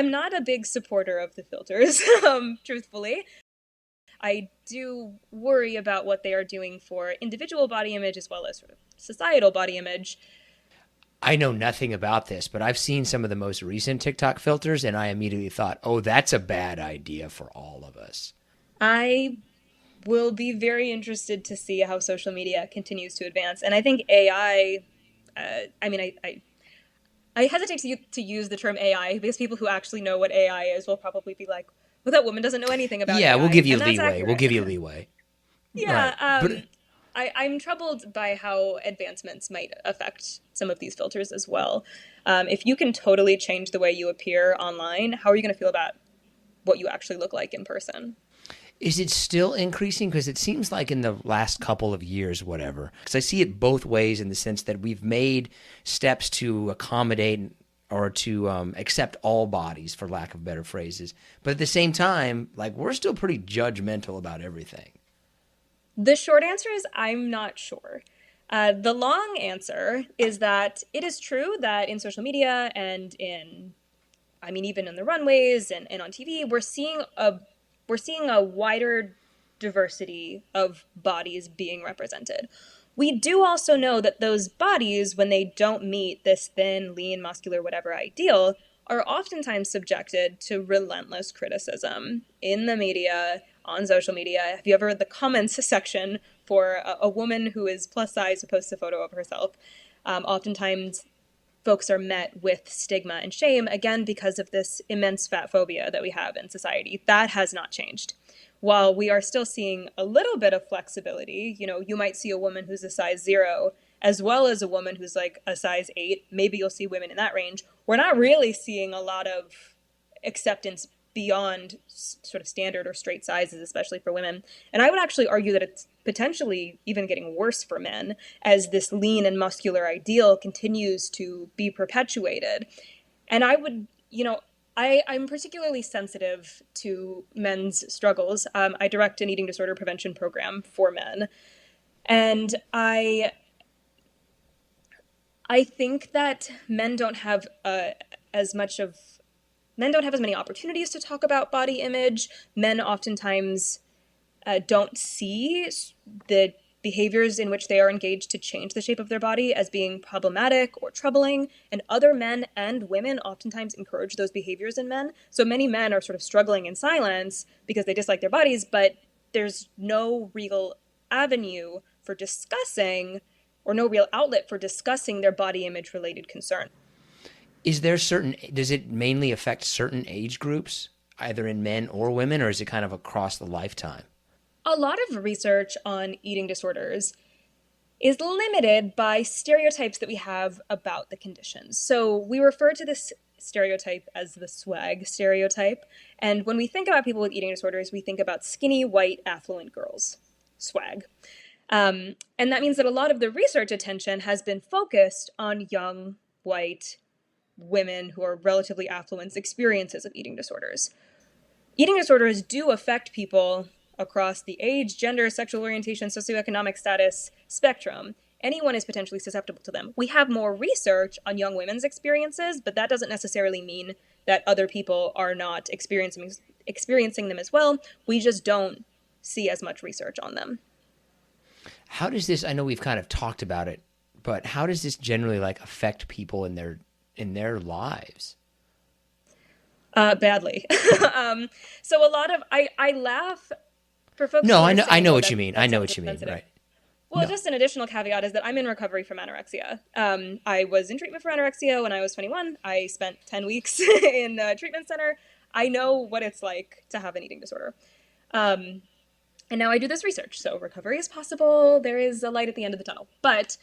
I'm not a big supporter of the filters, truthfully. I do worry about what they are doing for individual body image as well as sort of societal body image. I know nothing about this, but I've seen some of the most recent TikTok filters, and I immediately thought, oh, that's a bad idea for all of us. I will be very interested to see how social media continues to advance. And I think AI, I mean, I hesitate to use the term AI because people who actually know what AI is will probably be like, well, that woman doesn't know anything about Yeah, we'll AI. give you And that's leeway. We'll accurate. give you leeway. Yeah, Right. But I'm troubled by how advancements might affect some of these filters as well. If you can totally change the way you appear online, how are you going to feel about what you actually look like in person? is it still increasing? Because it seems like in the last couple of years, whatever. Because I see it both ways in the sense that we've made steps to accommodate or to accept all bodies, for lack of better phrases. But at the same time, like we're still pretty judgmental about everything. The short answer is I'm not sure. The long answer is that it is true that in social media and I mean, even in the runways and on TV, we're seeing a wider diversity of bodies being represented. We do also know that those bodies, when they don't meet this thin, lean, muscular, whatever ideal, are oftentimes subjected to relentless criticism in the media, on social media. Have you ever read the comments section for a woman who is plus size who posts a photo of herself? Oftentimes folks are met with stigma and shame, again, because of this immense fat phobia that we have in society. That has not changed. While we are still seeing a little bit of flexibility, you know, you might see a woman who's a size 0 as well as a woman who's like a size 8. Maybe you'll see women in that range. We're not really seeing a lot of acceptance beyond sort of standard or straight sizes, especially for women. And I would actually argue that it's potentially even getting worse for men as this lean and muscular ideal continues to be perpetuated. And I would, you know, I'm particularly sensitive to men's struggles. I direct an eating disorder prevention program for men. And I think that men don't have as much of men don't have as many opportunities to talk about body image. Men oftentimes don't see the behaviors in which they are engaged to change the shape of their body as being problematic or troubling. And other men and women oftentimes encourage those behaviors in men. So many men are sort of struggling in silence because they dislike their bodies, but there's no real avenue for discussing or no real outlet for discussing their body image related concern. Does it mainly affect certain age groups, either in men or women, or is it kind of across the lifetime? A lot of research on eating disorders is limited by stereotypes that we have about the conditions. So we refer to this stereotype as the swag stereotype. And when we think about people with eating disorders, we think about skinny, white, affluent girls. Swag. And that means that a lot of the research attention has been focused on young, white women who are relatively affluent experiences of eating disorders. Eating disorders do affect people across the age, gender, sexual orientation, socioeconomic status spectrum. Anyone is potentially susceptible to them. We have more research on young women's experiences, but that doesn't necessarily mean that other people are not experiencing them as well. We just don't see as much research on them. How does this? I know we've kind of talked about it, but how does this generally like affect people in their lives? Badly. So a lot of I laugh for folks No, who are I saying, know "Oh, what you mean. I that know sounds what you mean. insensitive." Right? Well, No. just an additional caveat is that I'm in recovery from anorexia. I was in treatment for anorexia when I was 21. I spent 10 weeks in a treatment center. I know what it's like to have an eating disorder. Um, and now I do this research. So recovery is possible. There is a light at the end of the tunnel. But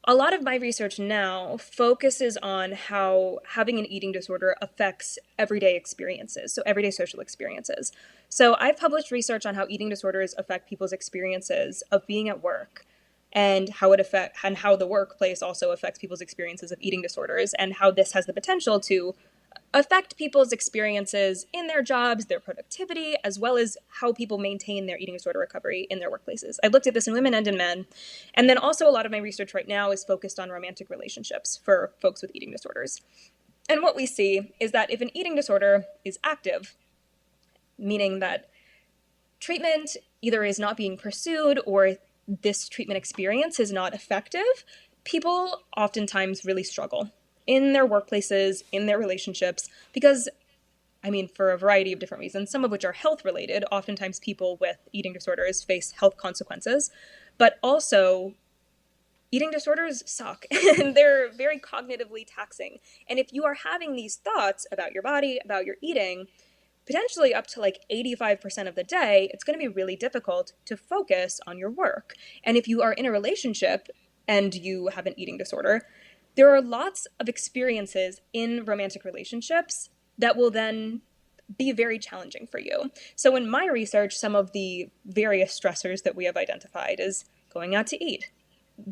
a lot of my research now focuses on how having an eating disorder affects everyday experiences, so everyday social experiences. So I've published research on how eating disorders affect people's experiences of being at work and how the workplace also affects people's experiences of eating disorders and how this has the potential to affect people's experiences in their jobs, their productivity, as well as how people maintain their eating disorder recovery in their workplaces. I looked at this in women and in men. And then also a lot of my research right now is focused on romantic relationships for folks with eating disorders. And what we see is that if an eating disorder is active, meaning that treatment either is not being pursued or this treatment experience is not effective, people oftentimes really struggle in their workplaces, in their relationships, because, I mean, for a variety of different reasons, some of which are health related. Oftentimes people with eating disorders face health consequences, but also eating disorders suck and they're very cognitively taxing. And if you are having these thoughts about your body, about your eating, potentially up to like 85% of the day, it's going to be really difficult to focus on your work. And if you are in a relationship and you have an eating disorder, there are lots of experiences in romantic relationships that will then be very challenging for you. So in my research, some of the various stressors that we have identified is going out to eat.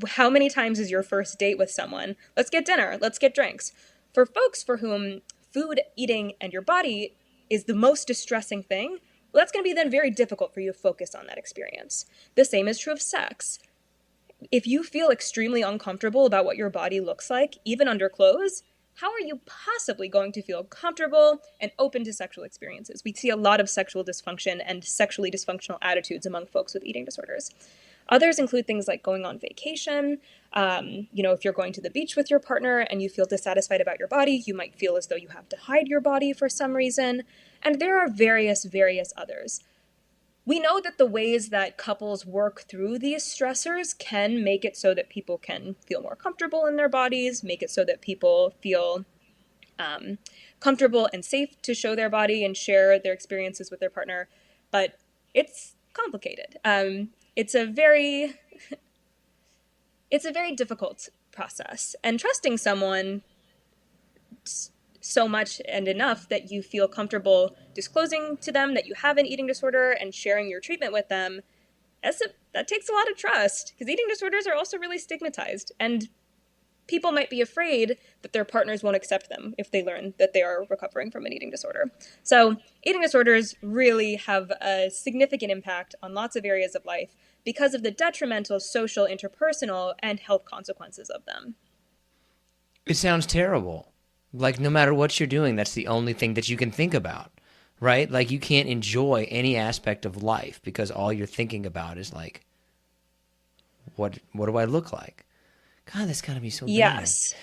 How many times is your first date with someone? Let's get dinner, let's get drinks. For folks for whom food, eating, and your body is the most distressing thing, well, that's going to be then very difficult for you to focus on that experience. The same is true of sex. If you feel extremely uncomfortable about what your body looks like, even under clothes, how are you possibly going to feel comfortable and open to sexual experiences? We see a lot of sexual dysfunction and sexually dysfunctional attitudes among folks with eating disorders. Others include things like going on vacation. If you're going to the beach with your partner and you feel dissatisfied about your body, you might feel as though you have to hide your body for some reason. And there are various others. We know that the ways that couples work through these stressors can make it so that people can feel more comfortable in their bodies, make it so that people feel comfortable and safe to show their body and share their experiences with their partner. But it's complicated. It's a very difficult process. And trusting someone so much and enough that you feel comfortable disclosing to them that you have an eating disorder and sharing your treatment with them, that takes a lot of trust, because eating disorders are also really stigmatized. And people might be afraid that their partners won't accept them if they learn that they are recovering from an eating disorder. So eating disorders really have a significant impact on lots of areas of life because of the detrimental social, interpersonal, and health consequences of them. It sounds terrible. Like no matter what you're doing, that's the only thing that you can think about, right? Like you can't enjoy any aspect of life because all you're thinking about is like, what do I look like? God, that's gotta be so bad. Yes.